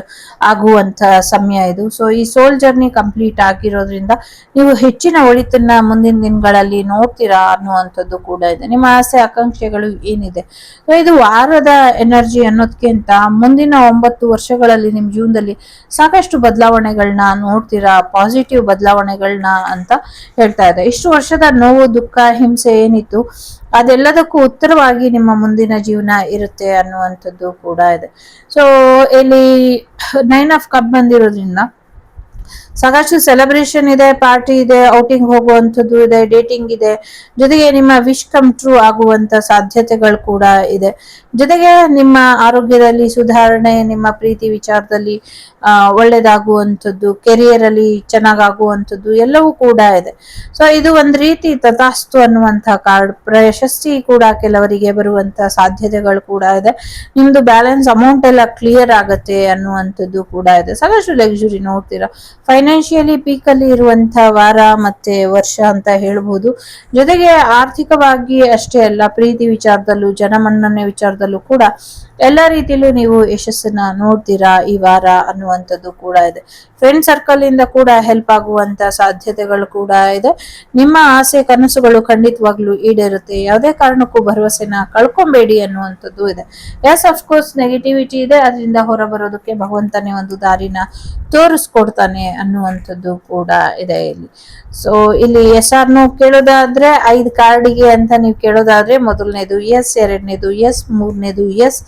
A: ಆಗುವಂತ ಸಮಯ ಇದು. ಸೊ ಈ ಸೋಲ್ ಜರ್ನಿ ಕಂಪ್ಲೀಟ್ ಆಗಿರೋದ್ರಿಂದ ನೀವು ಹೆಚ್ಚಿನ ಒಳಿತನ್ನ ಮುಂದಿನ ದಿನಗಳಲ್ಲಿ ನೋಡ್ತೀರಾ ಅನ್ನುವಂಥದ್ದು ಕೂಡ ಇದೆ. ನಿಮ್ಮ ಆಸೆ ಆಕಾಂಕ್ಷೆಗಳು ಏನಿದೆ, ಸೊ ಇದು ವಾರದ ಎನರ್ಜಿ ಅನ್ನೋದಕ್ಕಿಂತ ಮುಂದಿನ 9 ವರ್ಷಗಳಲ್ಲಿ ನಿಮ್ ಜೀವನದಲ್ಲಿ ಸಾಕಷ್ಟು ಬದಲಾವಣೆಗಳನ್ನ ನೋಡ್ತೀರಾ, ಪಾಸಿಟಿವ್ ಬದಲಾವಣೆಗಳನ್ನ ಅಂತ ಹೇಳ್ತಾ ಇದೆ. ಇಷ್ಟು ವರ್ಷದ ನೋವು, ದುಃಖ, ಹಿಂಸೆ ಏನಿತ್ತು ಅದೆಲ್ಲದಕ್ಕೂ ಉತ್ತರವಾಗಿ ನಿಮ್ಮ ಮುಂದಿನ ಜೀವನ ಇರುತ್ತೆ ಅನ್ನುವಂಥದ್ದು ಕೂಡ ಇದೆ. ಸೊ ಇಲ್ಲಿ 9 ಆಫ್ ಕಪ್ ಬಂದಿರೋದ್ರಿಂದ ಸಾಕಷ್ಟು ಸೆಲೆಬ್ರೇಷನ್ ಇದೆ, ಪಾರ್ಟಿ ಇದೆ, ಔಟಿಂಗ್ ಹೋಗುವಂಥದ್ದು ಇದೆ, ಡೇಟಿಂಗ್ ಇದೆ, ಜೊತೆಗೆ ನಿಮ್ಮ ವಿಶ್ ಕಮ್ ಟ್ರೂ ಆಗುವಂತ ಸಾಧ್ಯತೆಗಳು ಕೂಡ ಇದೆ. ಜೊತೆಗೆ ನಿಮ್ಮ ಆರೋಗ್ಯದಲ್ಲಿ ಸುಧಾರಣೆ, ನಿಮ್ಮ ಪ್ರೀತಿ ವಿಚಾರದಲ್ಲಿ ಒಳ್ಳೇದಾಗುವಂಥದ್ದು, ಕೆರಿಯರ್ ಅಲ್ಲಿ ಚೆನ್ನಾಗಾಗುವಂಥದ್ದು ಎಲ್ಲವೂ ಕೂಡ ಇದೆ. ಸೊ ಇದು ಒಂದ್ ರೀತಿ ತಥಾಸ್ತು ಅನ್ನುವಂತ ಕಾರ್ಡ್. ಪ್ರಶಸ್ತಿ ಕೂಡ ಕೆಲವರಿಗೆ ಬರುವಂತ ಸಾಧ್ಯತೆಗಳು ಕೂಡ ಇದೆ. ನಿಮ್ದು ಬ್ಯಾಲೆನ್ಸ್ ಅಮೌಂಟ್ ಎಲ್ಲ ಕ್ಲಿಯರ್ ಆಗತ್ತೆ ಅನ್ನುವಂಥದ್ದು ಕೂಡ ಇದೆ. ಸಾಕಷ್ಟು ಲಕ್ಸುರಿ ನೋಡ್ತೀರಾ. ಫೈನಾನ್ಷಿಯಲಿ ಪೀಕ್ ಅಲ್ಲಿ ಇರುವಂತ ವಾರ ಮತ್ತೆ ವರ್ಷ ಅಂತ ಹೇಳ್ಬಹುದು. ಜೊತೆಗೆ ಆರ್ಥಿಕವಾಗಿ ಅಷ್ಟೇ ಅಲ್ಲ, ಪ್ರೀತಿ ವಿಚಾರದಲ್ಲೂ, ಜನಮನ್ನಣೆ ವಿಚಾರದಲ್ಲೂ ಕೂಡ ಎಲ್ಲಾ ರೀತಿಯಲ್ಲೂ ನೀವು ಯಶಸ್ಸನ್ನ ನೋಡ್ತೀರಾ ಈ ವಾರ ಅನ್ನುವಂಥದ್ದು ಕೂಡ ಇದೆ. ಫ್ರೆಂಡ್ ಸರ್ಕಲ್ ಇಂದ ಕೂಡ ಹೆಲ್ಪ್ ಆಗುವಂತ ಸಾಧ್ಯತೆಗಳು ಕೂಡ ಇದೆ. ನಿಮ್ಮ ಆಸೆ ಕನಸುಗಳು ಖಂಡಿತವಾಗ್ಲೂ ಈಡೇರುತ್ತೆ. ಯಾವುದೇ ಕಾರಣಕ್ಕೂ ಭರವಸೆನ ಕಳ್ಕೊಂಬೇಡಿ ಅನ್ನುವಂಥದ್ದು ಇದೆ. ಎಸ್ ಅಫ್ಕೋರ್ಸ್ ನೆಗೆಟಿವಿಟಿ ಇದೆ, ಅದರಿಂದ ಹೊರಬರೋದಕ್ಕೆ ಭಗವಂತನೇ ಒಂದು ದಾರಿನ ತೋರಿಸ್ಕೊಡ್ತಾನೆ ಅನ್ನುವಂಥದ್ದು ಕೂಡ ಇದೆ ಇಲ್ಲಿ. ಸೊ ಇಲ್ಲಿ ಎಸ್ ಆರ್ ನೋ ಕೇಳೋದಾದ್ರೆ 5 ಕಾರ್ಡಿಗೆ ಅಂತ ನೀವು ಕೇಳೋದಾದ್ರೆ ಮೊದಲನೇದು ಎಸ್, ಎರಡನೇದು ಎಸ್, ಮೂರನೇದು ಎಸ್,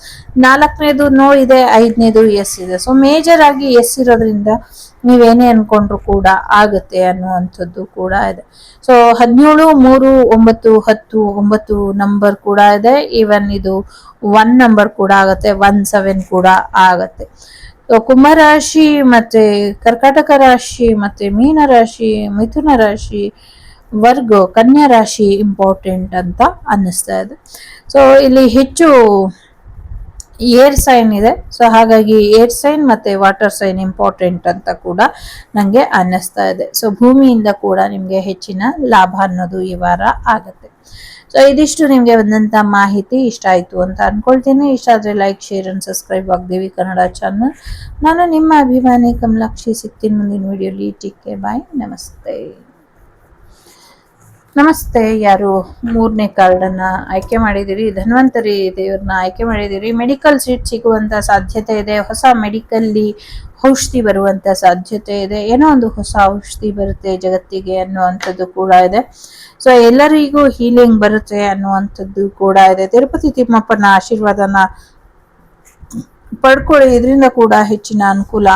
A: 4ನೇದು ನೋ ಇದೆ, 5ನೇದು ಎಸ್ ಇದೆ. ಸೊ ಮೇಜರ್ ಆಗಿ ಎಸ್ ಇರೋದ್ರಿಂದ ನೀವೇನೇ ಅನ್ಕೊಂಡ್ರು ಕೂಡ ಆಗುತ್ತೆ ಅನ್ನುವಂಥದ್ದು ಕೂಡ ಇದೆ. ಸೊ 17, 3, 9, 10, 9 ನಂಬರ್ ಕೂಡ ಇದೆ. ಈವನ್ ಇದು 1 ನಂಬರ್ ಕೂಡ ಆಗತ್ತೆ, 17 ಕೂಡ ಆಗತ್ತೆ. ಕುಂಭರಾಶಿ ಮತ್ತೆ ಕರ್ಕಾಟಕ ರಾಶಿ ಮತ್ತೆ ಮೀನ ರಾಶಿ, ಮಿಥುನ ರಾಶಿ, ವರ್ಗ, ಕನ್ಯಾ ರಾಶಿ ಇಂಪಾರ್ಟೆಂಟ್ ಅಂತ ಅನ್ನಿಸ್ತಾ ಇದೆ. ಸೊ ಇಲ್ಲಿ ಹೆಚ್ಚು ಏರ್ ಸೈನ್ ಇದೆ. ಸೊ ಹಾಗಾಗಿ ಏರ್ ಸೈನ್ ಮತ್ತೆ ವಾಟರ್ ಸೈನ್ ಇಂಪಾರ್ಟೆಂಟ್ ಅಂತ ಕೂಡ ನಂಗೆ ಅನ್ನಿಸ್ತಾ ಇದೆ. ಸೊ ಭೂಮಿಯಿಂದ ಕೂಡ ನಿಮ್ಗೆ ಹೆಚ್ಚಿನ ಲಾಭ ಅನ್ನೋದು ಈ ವಾರ ಆಗತ್ತೆ. ಸೊ ಇದಿಷ್ಟು ನಿಮ್ಗೆ ಬಂದಂತ ಮಾಹಿತಿ ಇಷ್ಟ ಆಯ್ತು ಅಂತ ಅನ್ಕೊಳ್ತೀನಿ. ಇಷ್ಟ ಆದ್ರೆ like, share and subscribe Vagdevi Kannada channel. ನಾನು ನಿಮ್ಮ ಅಭಿಮಾನಿ ಕಮಲಾಕ್ಷಿ. ಸಿಗ್ತೀನಿ ಮುಂದಿನ ವಿಡಿಯೋಲಿ. ಟೇಕ್ ಕೇರ್, ಬಾಯ್, ನಮಸ್ತೆ. ನಮಸ್ತೆ. ಯಾರು 3ನೇ ಕಾರ್ಡನ್ನ ಆಯ್ಕೆ ಮಾಡಿದಿರಿ, ಧನ್ವಂತರಿ ದೇವ್ರನ್ನ ಆಯ್ಕೆ ಮಾಡಿದಿರಿ. ಮೆಡಿಕಲ್ ಸೀಟ್ ಸಿಗುವಂತ ಸಾಧ್ಯತೆ ಇದೆ. ಹೊಸ ಮೆಡಿಕಲ್ಲಿ ಔಷಧಿ ಬರುವಂತ ಸಾಧ್ಯತೆ ಇದೆ. ಏನೋ ಒಂದು ಹೊಸ ಔಷಧಿ ಬರುತ್ತೆ ಜಗತ್ತಿಗೆ ಅನ್ನುವಂಥದ್ದು ಕೂಡ ಇದೆ. ಸೊ ಎಲ್ಲರಿಗೂ ಹೀಲಿಂಗ್ ಬರುತ್ತೆ ಅನ್ನುವಂಥದ್ದು ಕೂಡ ಇದೆ. ತಿರುಪತಿ ತಿಮ್ಮಪ್ಪನ ಆಶೀರ್ವಾದನ ಪಡ್ಕೊಳ್ಳಿ, ಇದರಿಂದ ಕೂಡ ಹೆಚ್ಚಿನ ಅನುಕೂಲ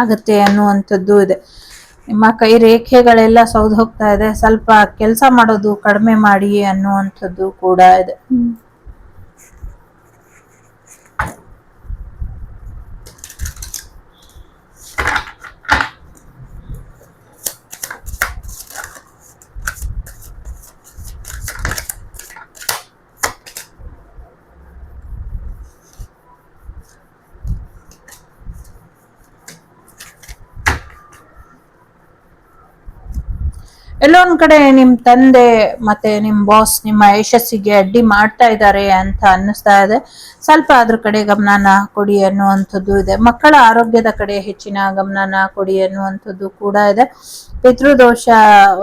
A: ಆಗತ್ತೆ ಅನ್ನುವಂಥದ್ದು ಇದೆ. ನಿಮ್ಮ ಕೈ ರೇಖೆಗಳೆಲ್ಲ ಸೌದು ಹೋಗ್ತಾ ಇದೆ, ಸ್ವಲ್ಪ ಕೆಲಸ ಮಾಡೋದು ಕಡಿಮೆ ಮಾಡಿ ಅನ್ನುವಂಥದ್ದು ಕೂಡ ಇದೆ. ಎಲ್ಲೋ ಒಂದ್ ಕಡೆ ನಿಮ್ ತಂದೆ ಮತ್ತೆ ನಿಮ್ ಬಾಸ್ ನಿಮ್ಮ ಯಶಸ್ಸಿಗೆ ಅಡ್ಡಿ ಮಾಡ್ತಾ ಇದ್ದಾರೆ ಅಂತ ಅನ್ನಿಸ್ತಾ ಇದೆ. ಸ್ವಲ್ಪ ಅದ್ರ ಕಡೆ ಗಮನನ ಕೊಡಿ ಅನ್ನುವಂಥದ್ದು ಇದೆ. ಮಕ್ಕಳ ಆರೋಗ್ಯದ ಕಡೆ ಹೆಚ್ಚಿನ ಗಮನನ ಕೊಡಿ ಅನ್ನುವಂಥದ್ದು ಕೂಡ ಇದೆ. ಪಿತೃದೋಷ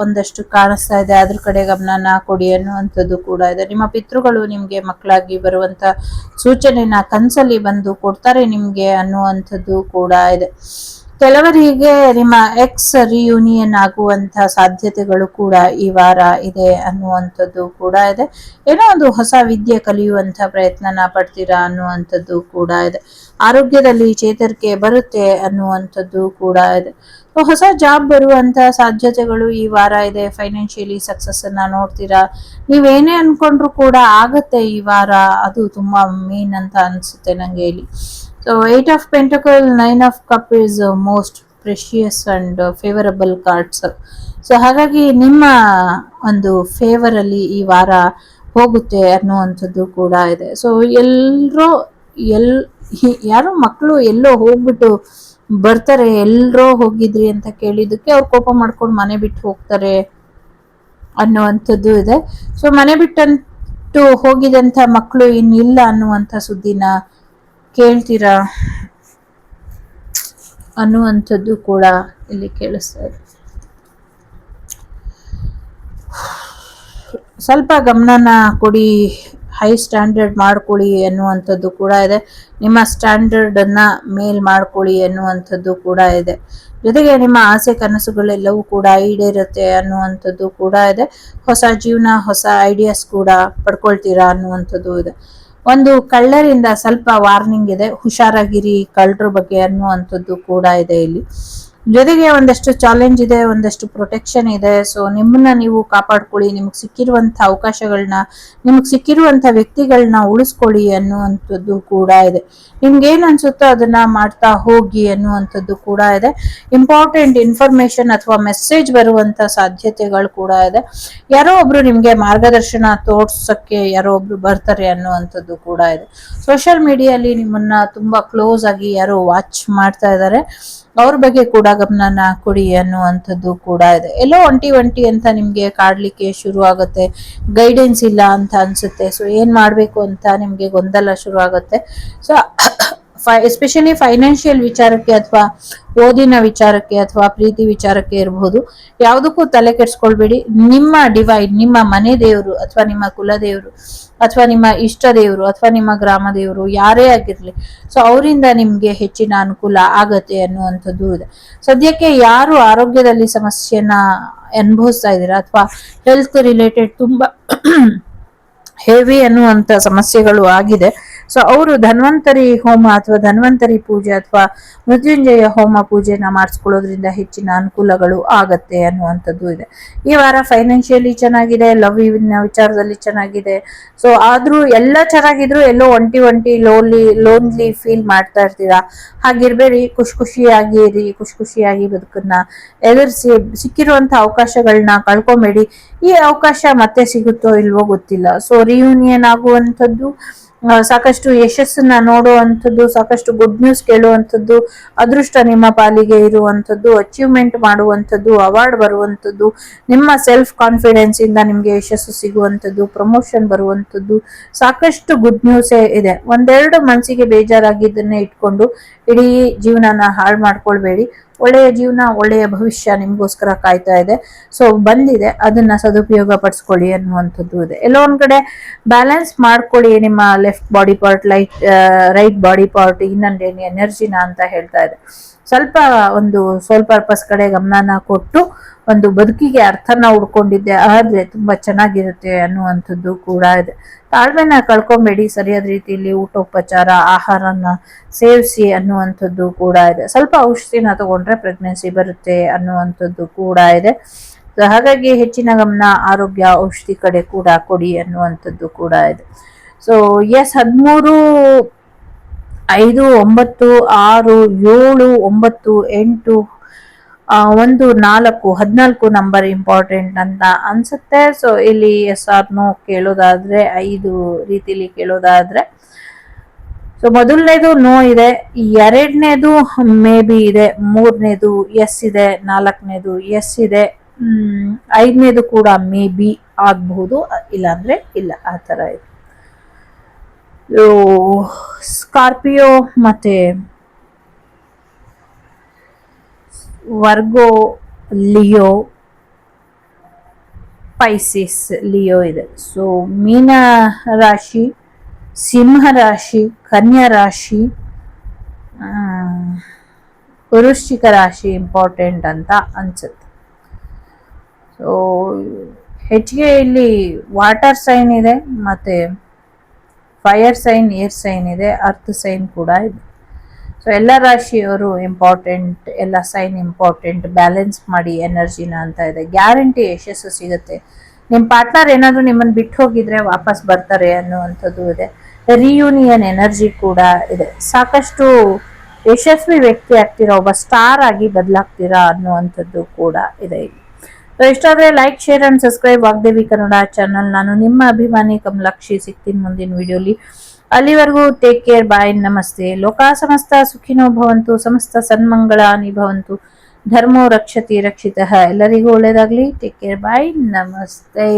A: ಒಂದಷ್ಟು ಕಾಣಿಸ್ತಾ ಇದೆ, ಅದ್ರ ಕಡೆ ಗಮನನ ಕೊಡಿ ಅನ್ನುವಂಥದ್ದು ಕೂಡ ಇದೆ. ನಿಮ್ಮ ಪಿತೃಗಳು ನಿಮ್ಗೆ ಮಕ್ಕಳಾಗಿ ಬರುವಂತ ಸೂಚನೆನ ಕನ್ಸಲ್ಲಿ ಬಂದು ಕೊಡ್ತಾರೆ ನಿಮ್ಗೆ ಅನ್ನುವಂಥದ್ದು ಕೂಡ ಇದೆ. ಕೆಲವರಿಗೆ ನಿಮ್ಮ ಎಕ್ಸ್ ರಿಯೂನಿಯನ್ ಆಗುವಂತ ಸಾಧ್ಯತೆಗಳು ಕೂಡ ಈ ವಾರ ಇದೆ ಅನ್ನುವಂಥದ್ದು ಕೂಡ ಇದೆ. ಏನೋ ಒಂದು ಹೊಸ ವಿದ್ಯೆ ಕಲಿಯುವಂತ ಪ್ರಯತ್ನನ ಪಡ್ತೀರಾ ಅನ್ನುವಂಥದ್ದು ಕೂಡ ಇದೆ. ಆರೋಗ್ಯದಲ್ಲಿ ಚೇತರಿಕೆ ಬರುತ್ತೆ ಅನ್ನುವಂಥದ್ದು ಕೂಡ ಇದೆ. ಹೊಸ ಜಾಬ್ ಬರುವಂತ ಸಾಧ್ಯತೆಗಳು ಈ ವಾರ ಇದೆ. ಫೈನಾನ್ಷಿಯಲಿ ಸಕ್ಸಸ್ ಅನ್ನ ನೋಡ್ತೀರಾ. ನೀವೇನೇ ಅನ್ಕೊಂಡ್ರು ಕೂಡ ಆಗತ್ತೆ ಈ ವಾರ, ಅದು ತುಂಬಾ ಮೇನ್ ಅಂತ ಅನ್ಸುತ್ತೆ ನಂಗೆ ಇಲ್ಲಿ. So 8 of Pentacle, 9 of Cup is most precious and favorable cards. So ಹಾಗಾಗಿ ನಿಮ್ಮ ಒಂದು ಫೇವರ್ ಅಲ್ಲಿ ಈ ವಾರ ಹೋಗುತ್ತೆ ಅನ್ನುವಂಥದ್ದು ಕೂಡ ಇದೆ. ಸೊ ಯಾರೋ ಮಕ್ಕಳು ಎಲ್ಲೋ ಹೋಗ್ಬಿಟ್ಟು ಬರ್ತಾರೆ, ಎಲ್ರೋ ಹೋಗಿದ್ರಿ ಅಂತ ಕೇಳಿದಕ್ಕೆ ಅವ್ರು ಕೋಪ ಮಾಡ್ಕೊಂಡು ಮನೆ ಬಿಟ್ಟು ಹೋಗ್ತಾರೆ ಅನ್ನುವಂಥದ್ದು ಇದೆ. ಸೊ ಮನೆ ಬಿಟ್ಟಂತೂ ಹೋಗಿದಂತ ಮಕ್ಕಳು ಇನ್ನಿಲ್ಲ ಅನ್ನುವಂಥ ಸುದ್ದಿನ ಕೇಳ್ತೀರಾ ಅನ್ನುವಂಥದ್ದು ಕೂಡ ಇಲ್ಲಿ ಕೇಳಿಸ್ತಾ ಇದೆ. ಸ್ವಲ್ಪ ಗಮನನ ಕೊಡಿ, ಹೈ ಸ್ಟ್ಯಾಂಡರ್ಡ್ ಮಾಡ್ಕೊಳ್ಳಿ ಅನ್ನುವಂಥದ್ದು ಕೂಡ ಇದೆ. ನಿಮ್ಮ ಸ್ಟ್ಯಾಂಡರ್ಡ್ ಅನ್ನ ಮೇಲ್ ಮಾಡ್ಕೊಳ್ಳಿ ಅನ್ನುವಂಥದ್ದು ಕೂಡ ಇದೆ. ಜೊತೆಗೆ ನಿಮ್ಮ ಆಸೆ ಕನಸುಗಳೆಲ್ಲವೂ ಕೂಡ ಈಡೇರುತ್ತೆ ಅನ್ನುವಂಥದ್ದು ಕೂಡ ಇದೆ. ಹೊಸ ಜೀವನ, ಹೊಸ ಐಡಿಯಾಸ್ ಕೂಡ ಪಡ್ಕೊಳ್ತೀರಾ ಅನ್ನುವಂಥದ್ದು ಇದೆ. ಒಂದು ಕಳ್ಳರಿಂದ ಸ್ವಲ್ಪ ವಾರ್ನಿಂಗ್ ಇದೆ, ಹುಷಾರಾಗಿರಿ ಕಳ್ಳರ ಬಗ್ಗೆ ಅನ್ನುವಂಥದ್ದು ಕೂಡ ಇದೆ ಇಲ್ಲಿ. ಜೊತೆಗೆ ಒಂದಷ್ಟು ಚಾಲೆಂಜ್ ಇದೆ, ಒಂದಷ್ಟು ಪ್ರೊಟೆಕ್ಷನ್ ಇದೆ. ಸೊ ನಿಮ್ಮನ್ನ ನೀವು ಕಾಪಾಡ್ಕೊಳ್ಳಿ, ನಿಮ್ಗೆ ಸಿಕ್ಕಿರುವಂತ ಅವಕಾಶಗಳನ್ನ, ನಿಮ್ಗೆ ಸಿಕ್ಕಿರುವಂತ ವ್ಯಕ್ತಿಗಳನ್ನ ಉಳಿಸ್ಕೊಳ್ಳಿ ಅನ್ನುವಂಥದ್ದು ಕೂಡ ಇದೆ. ನಿಮ್ಗೆ ಏನ್ ಅನ್ಸುತ್ತೋ ಅದನ್ನ ಮಾಡ್ತಾ ಹೋಗಿ ಅನ್ನುವಂಥದ್ದು ಕೂಡ ಇದೆ. ಇಂಪಾರ್ಟೆಂಟ್ ಇನ್ಫಾರ್ಮೇಶನ್ ಅಥವಾ ಮೆಸೇಜ್ ಬರುವಂತ ಸಾಧ್ಯತೆಗಳು ಕೂಡ ಇದೆ. ಯಾರೋ ಒಬ್ರು ನಿಮ್ಗೆ ಮಾರ್ಗದರ್ಶನ ತೋರ್ಸಕ್ಕೆ ಯಾರೋ ಒಬ್ರು ಬರ್ತಾರೆ ಅನ್ನುವಂಥದ್ದು ಕೂಡ ಇದೆ. ಸೋಷಿಯಲ್ ಮೀಡಿಯಲ್ಲಿ ನಿಮ್ಮನ್ನ ತುಂಬಾ ಕ್ಲೋಸ್ ಆಗಿ ಯಾರೋ ವಾಚ್ ಮಾಡ್ತಾ ಇದ್ದಾರೆ, ಅವ್ರ ಬಗ್ಗೆ ಕೂಡ ಗಮನನ ಕೊಡಿ ಅನ್ನುವಂಥದ್ದು ಕೂಡ ಇದೆ. ಎಲ್ಲೋ ಒಂಟಿ ಅಂತ ನಿಮ್ಗೆ ಕಾಡ್ಲಿಕ್ಕೆ ಶುರು ಆಗುತ್ತೆ, ಗೈಡೆನ್ಸ್ ಇಲ್ಲ ಅಂತ ಅನ್ಸುತ್ತೆ. ಸೊ ಏನ್ ಮಾಡ್ಬೇಕು ಅಂತ ನಿಮ್ಗೆ ಗೊಂದಲ ಶುರು ಆಗುತ್ತೆ. ಸೊ ಎಸ್ಪೆಷಲಿ ಫೈನಾನ್ಷಿಯಲ್ ವಿಚಾರಕ್ಕೆ ಅಥವಾ ಓದಿನ ವಿಚಾರಕ್ಕೆ ಅಥವಾ ಪ್ರೀತಿ ವಿಚಾರಕ್ಕೆ ಇರಬಹುದು, ಯಾವುದಕ್ಕೂ ತಲೆ ಕೆಡ್ಸ್ಕೊಳ್ಬೇಡಿ. ನಿಮ್ಮ ಡಿವೈನ್, ನಿಮ್ಮ ಮನೆ ದೇವರು ಅಥವಾ ನಿಮ್ಮ ಕುಲದೇವರು ಅಥವಾ ನಿಮ್ಮ ಇಷ್ಟ ದೇವರು ಅಥವಾ ನಿಮ್ಮ ಗ್ರಾಮ ದೇವರು ಯಾರೇ ಆಗಿರ್ಲಿ, ಸೊ ಅವರಿಂದ ನಿಮ್ಗೆ ಹೆಚ್ಚಿನ ಅನುಕೂಲ ಆಗತ್ತೆ ಅನ್ನುವಂಥದ್ದು ಇದೆ. ಸದ್ಯಕ್ಕೆ ಯಾರು ಆರೋಗ್ಯದಲ್ಲಿ ಸಮಸ್ಯೆನ ಅನುಭವಿಸ್ತಾ ಇದ್ದೀರಾ ಅಥವಾ ಹೆಲ್ತ್ ರಿಲೇಟೆಡ್ ತುಂಬಾ ಹೆವಿ ಅನ್ನುವಂತ ಸಮಸ್ಯೆಗಳು ಆಗಿದೆ, ಸೊ ಅವರು ಧನ್ವಂತರಿ ಹೋಮ ಅಥವಾ ಧನ್ವಂತರಿ ಪೂಜೆ ಅಥವಾ ಮೃತ್ಯುಂಜಯ ಹೋಮ ಪೂಜೆನ ಮಾಡಿಸ್ಕೊಳ್ಳೋದ್ರಿಂದ ಹೆಚ್ಚಿನ ಅನುಕೂಲಗಳು ಆಗತ್ತೆ ಅನ್ನುವಂಥದ್ದು ಇದೆ. ಈ ವಾರ ಫೈನಾನ್ಷಿಯಲಿ ಚೆನ್ನಾಗಿದೆ, ಲವ್ ವಿಚಾರದಲ್ಲಿ ಚೆನ್ನಾಗಿದೆ. ಸೊ ಆದ್ರೂ ಎಲ್ಲ ಚೆನ್ನಾಗಿದ್ರು ಎಲ್ಲೋ ಒಂಟಿ ಲೋನ್ಲಿ ಫೀಲ್ ಮಾಡ್ತಾ ಇರ್ತೀರಾ. ಹಾಗಿರ್ಬೇಡಿ, ಖುಷಿಯಾಗಿ ಇರಿ, ಖುಷಿಯಾಗಿ ಬದುಕನ್ನ ಎದುರಿಸಿ, ಸಿಕ್ಕಿರುವಂತ ಅವಕಾಶಗಳನ್ನ ಕಳ್ಕೊಂಬೇಡಿ. ಈ ಅವಕಾಶ ಮತ್ತೆ ಸಿಗುತ್ತೋ ಇಲ್ವೋ ಗೊತ್ತಿಲ್ಲ. ಸೊ ರಿಯೂನಿಯನ್ ಆಗುವಂಥದ್ದು, ಸಾಕಷ್ಟು ಯಶಸ್ಸನ್ನ ನೋಡುವಂಥದ್ದು, ಸಾಕಷ್ಟು ಗುಡ್ ನ್ಯೂಸ್ ಕೇಳುವಂಥದ್ದು, ಅದೃಷ್ಟ ನಿಮ್ಮ ಪಾಲಿಗೆ ಇರುವಂಥದ್ದು, ಅಚೀವ್ಮೆಂಟ್ ಮಾಡುವಂಥದ್ದು, ಅವಾರ್ಡ್ ಬರುವಂಥದ್ದು, ನಿಮ್ಮ ಸೆಲ್ಫ್ ಕಾನ್ಫಿಡೆನ್ಸ್ ಇಂದ ನಿಮ್ಗೆ ಯಶಸ್ಸು ಸಿಗುವಂಥದ್ದು, ಪ್ರಮೋಷನ್ ಬರುವಂಥದ್ದು, ಸಾಕಷ್ಟು ಗುಡ್ ನ್ಯೂಸೇ ಇದೆ. ಒಂದೆರಡು ಮನಸ್ಸಿಗೆ ಬೇಜಾರಾಗಿದ್ದನ್ನೇ ಇಟ್ಕೊಂಡು ಇಡೀ ಜೀವನನ ಹಾಳು ಮಾಡ್ಕೊಳ್ಬೇಡಿ. ಒಳ್ಳೆಯ ಜೀವನ, ಒಳ್ಳೆಯ ಭವಿಷ್ಯ ನಿಮ್ಗೋಸ್ಕರ ಕಾಯ್ತಾ ಇದೆ. ಸೊ ಬಂದಿದೆ, ಅದನ್ನ ಸದುಪಯೋಗ ಪಡಿಸ್ಕೊಳ್ಳಿ ಅನ್ನುವಂಥದ್ದು ಇದೆ. ಎಲ್ಲೋ ಒಂದ್ ಕಡೆ ಬ್ಯಾಲೆನ್ಸ್ ಮಾಡ್ಕೊಳ್ಳಿ ನಿಮ್ಮ left body part, right body part, ಇನ್ನೊಂದು ಎನರ್ಜಿನ ಅಂತ ಹೇಳ್ತಾ ಇದೆ. ಸ್ವಲ್ಪ ಒಂದು ಸೋಲ್ ಪರ್ಪಸ್ ಕಡೆ ಗಮನನ ಕೊಟ್ಟು ಒಂದು ಬದುಕಿಗೆ ಅರ್ಥನ ಹುಡ್ಕೊಂಡಿದ್ದೆ ಆದ್ರೆ ತುಂಬಾ ಚೆನ್ನಾಗಿರುತ್ತೆ ಅನ್ನುವಂಥದ್ದು ಕೂಡ ಇದೆ. ತಾಳ್ಮೆನ ಕಳ್ಕೊಂಬೇಡಿ, ಸರಿಯಾದ ರೀತಿಯಲ್ಲಿ ಊಟೋಪಚಾರ, ಆಹಾರನ ಸೇವಿಸಿ ಅನ್ನುವಂಥದ್ದು ಕೂಡ ಇದೆ. ಸ್ವಲ್ಪ ಔಷಧಿನ ತಗೊಂಡ್ರೆ ಪ್ರೆಗ್ನೆನ್ಸಿ ಬರುತ್ತೆ ಅನ್ನುವಂಥದ್ದು ಕೂಡ ಇದೆ. ಹಾಗಾಗಿ ಹೆಚ್ಚಿನ ಗಮನ ಆರೋಗ್ಯ, ಔಷಧಿ ಕಡೆ ಕೂಡ ಕೊಡಿ ಅನ್ನುವಂಥದ್ದು ಕೂಡ ಇದೆ. ಸೊ 13, 5, 9, 6, 7, 9, 8, 1, 4, 14 ನಂಬರ್ ಇಂಪಾರ್ಟೆಂಟ್ ಅಂತ ಅನ್ಸುತ್ತೆ. ಸೊ ಇಲ್ಲಿ ಎಸ್ ಆರ್ ನೋ ಕೇಳೋದಾದ್ರೆ 5 ರೀತಿಲಿ ಕೇಳೋದಾದ್ರೆ, ಸೊ ಮೊದಲನೇದು ನೋ ಇದೆ, ಎರಡನೇದು ಮೇ ಬಿ ಇದೆ, ಮೂರನೇದು ಎಸ್ ಇದೆ, ನಾಲ್ಕನೇದು ಎಸ್ ಇದೆ, ಐದನೇದು ಕೂಡ ಮೇ ಬಿ ಆಗಬಹುದು, ಇಲ್ಲಾಂದ್ರೆ ಇಲ್ಲ, ಆ ಥರ ಇದೆ. ಸ್ಕಾರ್ಪಿಯೋ ಮತ್ತೆ ವರ್ಗೋ, ಲಿಯೋ, ಪೈಸಿಸ್, ಲಿಯೋ ಇದೆ. ಸೊ ಮೀನ ರಾಶಿ, ಸಿಂಹ ರಾಶಿ, ಕನ್ಯಾ ರಾಶಿ, ವೃಶ್ಚಿಕ ರಾಶಿ ಇಂಪಾರ್ಟೆಂಟ್ ಅಂತ ಅನ್ಸುತ್ತೆ. ಸೊ ಹೆಚ್ಚಿಗೆ ಇಲ್ಲಿ ವಾಟರ್ ಸೈನ್ ಇದೆ, ಮತ್ತೆ ಫೈರ್ ಸೈನ್, ಏರ್ ಸೈನ್ ಇದೆ, ಅರ್ತ್ ಸೈನ್ ಕೂಡ ಇದೆ. ಸೊ ಎಲ್ಲ ರಾಶಿಯವರು ಇಂಪಾರ್ಟೆಂಟ್, ಎಲ್ಲ ಸೈನ್ ಇಂಪಾರ್ಟೆಂಟ್, ಬ್ಯಾಲೆನ್ಸ್ ಮಾಡಿ ಎನರ್ಜಿನ ಅಂತ ಇದೆ. ಗ್ಯಾರಂಟಿ ಯಶಸ್ಸು ಸಿಗುತ್ತೆ. ನಿಮ್ಮ ಪಾರ್ಟ್ನರ್ ಏನಾದರೂ ನಿಮ್ಮನ್ನು ಬಿಟ್ಟು ಹೋಗಿದ್ರೆ ವಾಪಸ್ ಬರ್ತಾರೆ ಅನ್ನುವಂಥದ್ದು ಇದೆ. ರಿಯೂನಿಯನ್ ಎನರ್ಜಿ ಕೂಡ ಇದೆ. ಸಾಕಷ್ಟು ಯಶಸ್ವಿ ವ್ಯಕ್ತಿ ಆಗ್ತೀರಾ, ಒಬ್ಬ ಸ್ಟಾರ್ ಆಗಿ ಬದಲಾಗ್ತೀರಾ ಅನ್ನುವಂಥದ್ದು ಕೂಡ ಇದೆ. ಸೊ ಇಷ್ಟಾದ್ರೆ like, share and subscribe Vagdevi Kannada channel. ನಾನು ನಿಮ್ಮ ಅಭಿಮಾನಿ ಕಮಲಾಕ್ಷಿ. ಸಿಗ್ತೀನಿ ಮುಂದಿನ ವಿಡಿಯೋಲಿ. ಅಲ್ಲಿವರೆಗೂ ಟೇಕ್ ಕೇರ್, ಬಾಯ್, ನಮಸ್ತೆ. ಲೋಕ ಸಮಸ್ತ ಸುಖಿನೋ ಭವಂತು, ಸಮಸ್ತ ಸನ್ಮಂಗಳಾನಿ ಭವಂತು, ಧರ್ಮೋ ರಕ್ಷತಿ ರಕ್ಷಿತಃ. ಎಲ್ಲರಿಗೂ ಒಳ್ಳೇದಾಗ್ಲಿ. ಟೇಕ್ ಕೇರ್, ಬಾಯ್, ನಮಸ್ತೆ.